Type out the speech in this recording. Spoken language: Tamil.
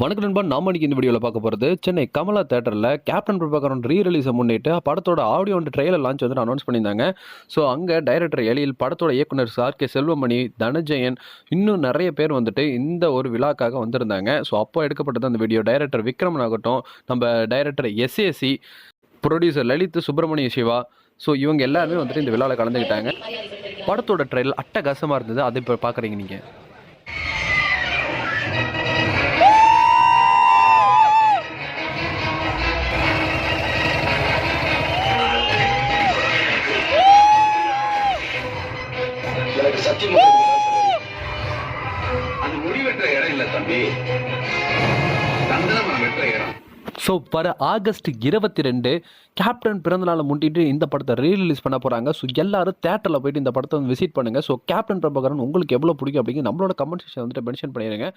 வணக்கம் நண்பா. நாம இன்னைக்கு இந்த வீடியோவில் பார்க்க போகிறது சென்னை கமலா தேட்டரில் கேப்டன் பிரபாகரன் ரீ-ரிலீஸை முன்னிட்டு படத்தோட ஆடியோ அண்ட் ட்ரெய்லர் லான்ச் வந்து அனௌன்ஸ் பண்ணியிருந்தாங்க. ஸோ அங்கே டைரக்டர் எழில், படத்தோட இயக்குனர் ஆர்.கே. செல்வமணி, தனஞ்சயன், இன்னும் நிறைய பேர் வந்துட்டு இந்த ஒரு விழாக்காக வந்திருந்தாங்க. ஸோ அப்போ எடுக்கப்பட்டது அந்த வீடியோ. டைரக்டர் விக்ரமன் ஆகட்டும், நம்ம director SAC, producer Lalith, Subramaniya Siva, so இவங்க எல்லாருமே வந்துட்டு இந்த விழாவில் கலந்துக்கிட்டாங்க. படத்தோட ட்ரெய்லர் அட்டகாசமாக இருந்தது. அதை இப்போ பார்க்குறீங்க நீங்கள். எனக்கு சத்தியம் அது முடிவெற்ற இடம் இல்ல தம்பி, சந்தனம் வெற்ற இடம். ஸோ வர ஆகஸ்ட் 22 கேப்டன் பிறந்தநாளை முன்னிட்டு இந்த படத்தை ரீ-ரிலீஸ் பண்ண போகிறாங்க. ஸோ எல்லாரும் தேட்டரில் போயிட்டு இந்த படத்தை வந்து விசிட் பண்ணுங்கள். ஸோ கேப்டன் பிரபாகரன் உங்களுக்கு எவ்வளோ பிடிக்கும் அப்படிங்கிற நம்மளோட கமெண்ட் செக்ஷன் வந்துட்டு மென்ஷன் பண்ணிடுங்க.